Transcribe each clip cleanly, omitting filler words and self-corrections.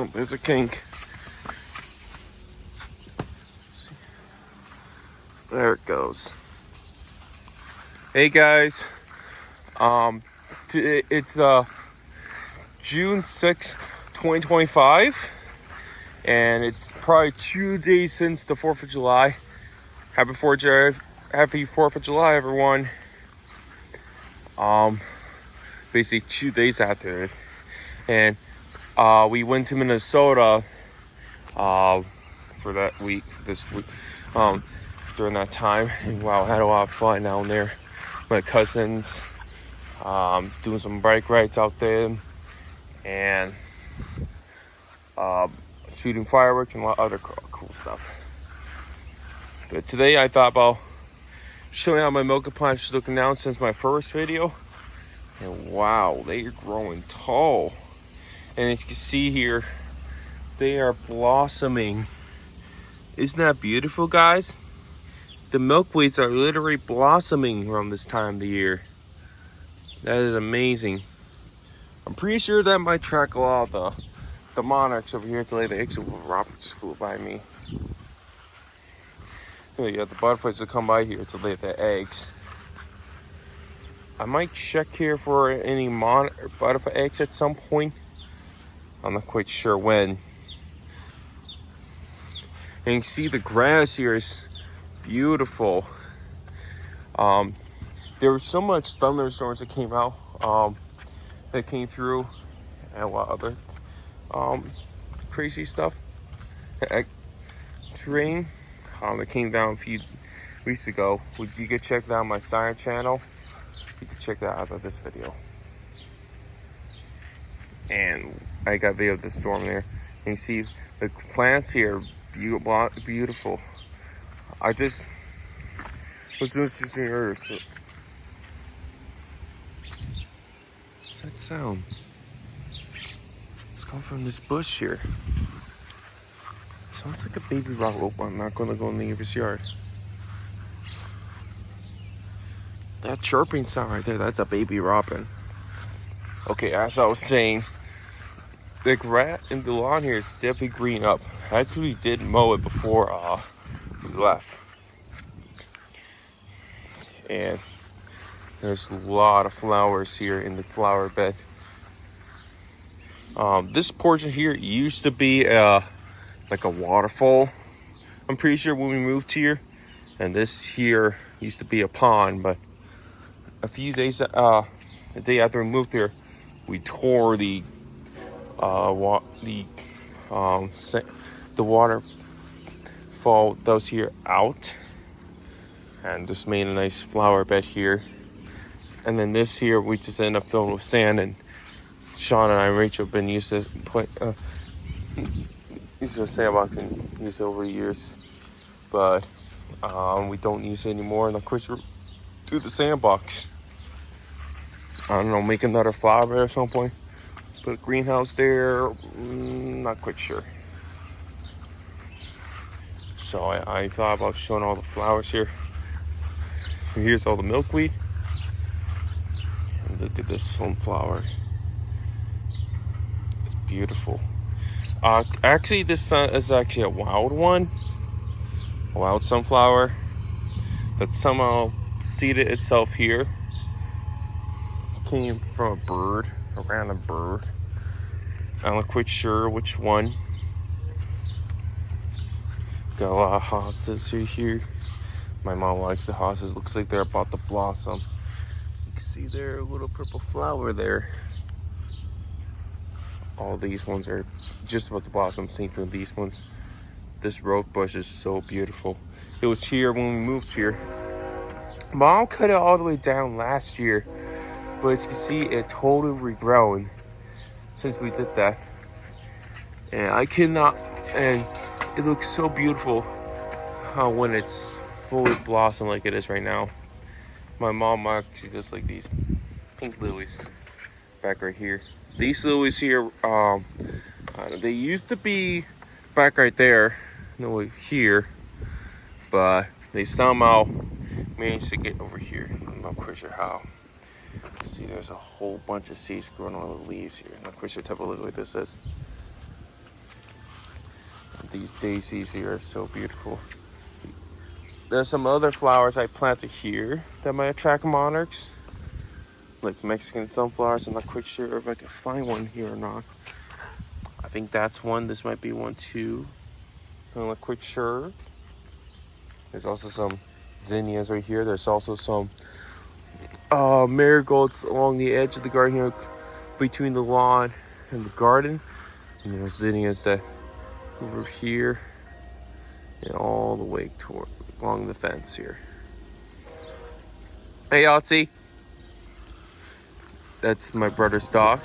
Oh, there's a kink. There it goes. Hey guys, it's June 6th, 2025, and it's probably 2 days since the 4th of July. Happy 4th of July, everyone. Basically 2 days after it, and we went to Minnesota for this week, during that time, and wow, I had a lot of fun down there. My cousins, doing some bike rides out there, and shooting fireworks and a lot of other cool stuff. But today I thought about showing how my mocha plants is looking now since my first video. And wow, they are growing tall. And as you can see here, they are blossoming. Isn't that beautiful, guys? The milkweeds are literally blossoming around this time of the year. That is amazing. I'm pretty sure that might track a lot of the monarchs over here to lay the eggs. A robin just flew by me. Yeah, the butterflies will come by here to lay the eggs. I might check here for any butterfly eggs at some point. I'm not quite sure when. And you can see the grass here is beautiful. There was so much thunderstorms that came out, that came through, and a lot of other crazy stuff. Terrain that came down a few weeks ago. You could check that on my side channel. You can check that out of this video. And I got video of the storm there. And you see the plants here, beautiful. I just was interesting here. So, what's that sound? It's coming from this bush here. Sounds like a baby rock. Oh, I'm not gonna go in the neighbor's yard. That chirping sound right there, that's a baby robin. Okay, as I was saying, the grass in the lawn here is definitely green up. I actually did mow it before we left. And there's a lot of flowers here in the flower bed. This portion here used to be like a waterfall. I'm pretty sure when we moved here. And this here used to be a pond, but a few days, the day after we moved here, we tore the waterfall that was here out, and just made a nice flower bed here. And then this here, we just ended up filling with sand, and Sean and I, Rachel, have been used to a sandbox and use it over the years, but we don't use it anymore. And of course, we're do the sandbox. I don't know, make another flower bed at some point. Put a greenhouse there. Not quite sure. So I thought about showing all the flowers here. Here's all the milkweed. And look at this flower. It's beautiful. Actually, this is actually a wild one. A wild sunflower that somehow seeded itself here. Came from a bird, a random bird. I'm not quite sure which one. Got a lot of hostas here. My mom likes the hostas. Looks like they're about to blossom. You can see there a little purple flower there. All these ones are just about to blossom. Same for these ones. This rose bush is so beautiful. It was here when we moved here. Mom cut it all the way down last year, but as you can see, it totally regrown since we did that. And and it looks so beautiful when it's fully blossomed like it is right now. My mom actually just like these pink lilies back right here. These lilies here, they used to be back right there, no, here, but they somehow managed to get over here. I'm not quite sure how. See, there's a whole bunch of seeds growing on the leaves here. I'm not quite sure what type of lily this is. These daisies here are so beautiful. There's some other flowers I planted here that might attract monarchs, like Mexican sunflowers. I'm not quite sure if I can find one here or not. I think that's one. This might be one too. I'm not quite sure. There's also some zinnias right here. There's also some marigolds along the edge of the garden here, between the lawn and the garden. And there's zinnias that over here and all the way toward along the fence here. Hey, Yahtzee. That's my brother's dog.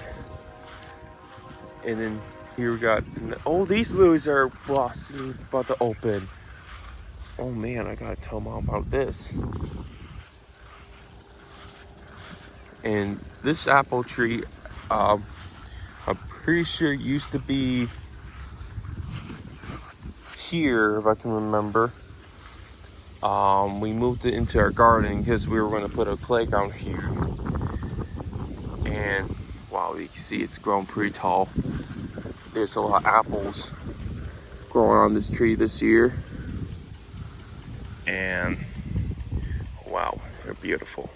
And then here we got, oh, these lilies are blossoming, about to open. Oh man, I gotta tell Mom about this. And this apple tree, I'm pretty sure it used to be here, if I can remember. We moved it into our garden because we were going to put a playground here. And wow, you can see it's grown pretty tall. There's a lot of apples growing on this tree this year. And wow, they're beautiful.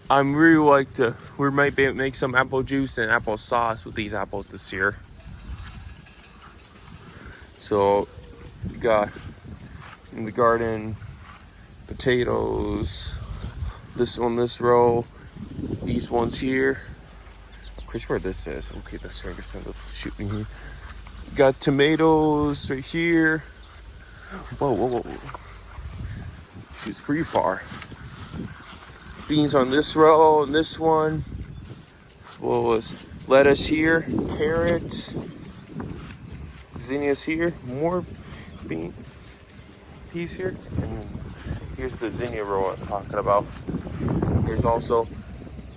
I'm really like to, we might make some apple juice and apple sauce with these apples this year. So we got in the garden potatoes, this row, these ones here. I'm pretty sure this is. Okay, that's right. There's shooting here. Got tomatoes right here. Whoa. Shoots pretty far. Beans on this row and this one. As well as lettuce here, carrots, zinnias here, more peas here. And here's the zinnia row I was talking about. Here's also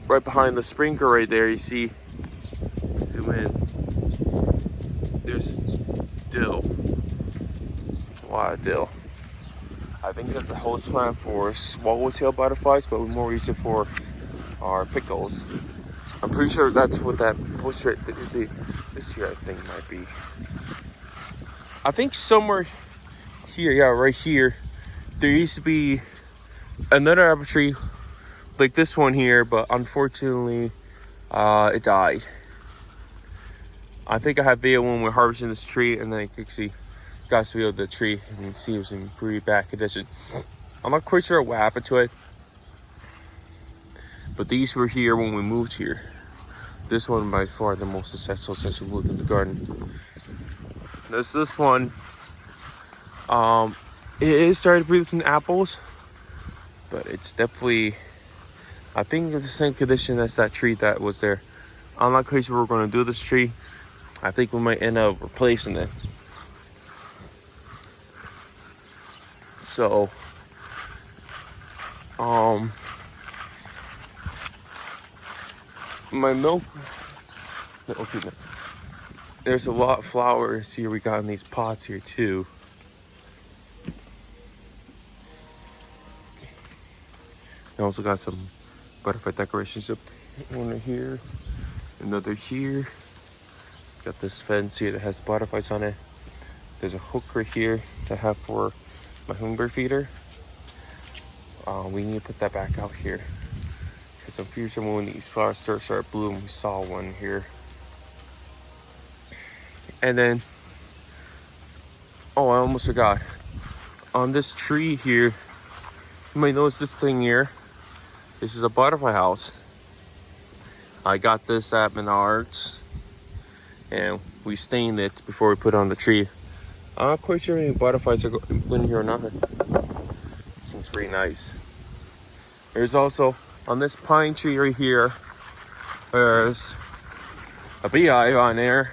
right behind the sprinkler right there, you see, zoom in, there's dill. A lot of dill. I think that's a host plant for swallowtail butterflies, but more reason for our pickles. I'm pretty sure that's what that bush right this year I think might be. I think somewhere here, yeah, right here, there used to be another apple tree like this one here, but unfortunately it died. I think I had video when we're harvesting this tree, and then I could see got to feel the tree and you can see it was in pretty bad condition. I'm not quite sure what happened to it, but these were here when we moved here. This one by far the most successful since we moved in the garden. There's this one. It is starting to produce some apples, but it's definitely, I think, it's the same condition as that tree that was there. I'm not quite sure we're going to do this tree. I think we might end up replacing it. So, my milk. Okay, there's a lot of flowers here we got in these pots here too. I also got some butterfly decorations up, one here, another here. Got this fence here that has butterflies on it. There's a hook right here that I have for my hummingbird feeder. We need to put that back out here because I'm pretty sure when these flowers start blooming, we saw one here. And then, oh, I almost forgot. On this tree here, you might notice this thing here. This is a butterfly house. I got this at Menards, and we stained it before we put it on the tree. I'm not quite sure if any butterflies are in here or not. Seems pretty nice. There's also, on this pine tree right here, there's a beehive on there.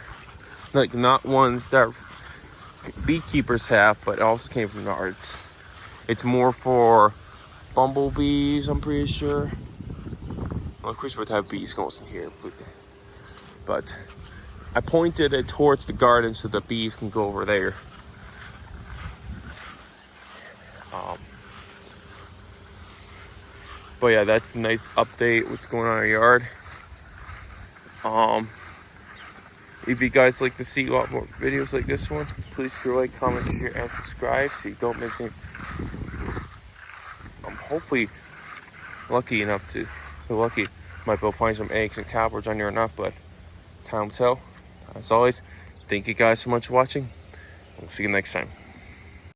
Like, not ones that beekeepers have, but it also came from Menards. It's more for bumblebees, I'm pretty sure. I'm pretty sure what type of bees goes in here. But I pointed it towards the garden so the bees can go over there. But yeah, that's a nice update. What's going on in our yard? If you guys like to see a lot more videos like this one, please feel like, comment, share, and subscribe so you don't miss any. I'm hopefully lucky might be able to find some eggs and cowbirds on here or not, but time will tell. As always, thank you guys so much for watching. We'll see you next time.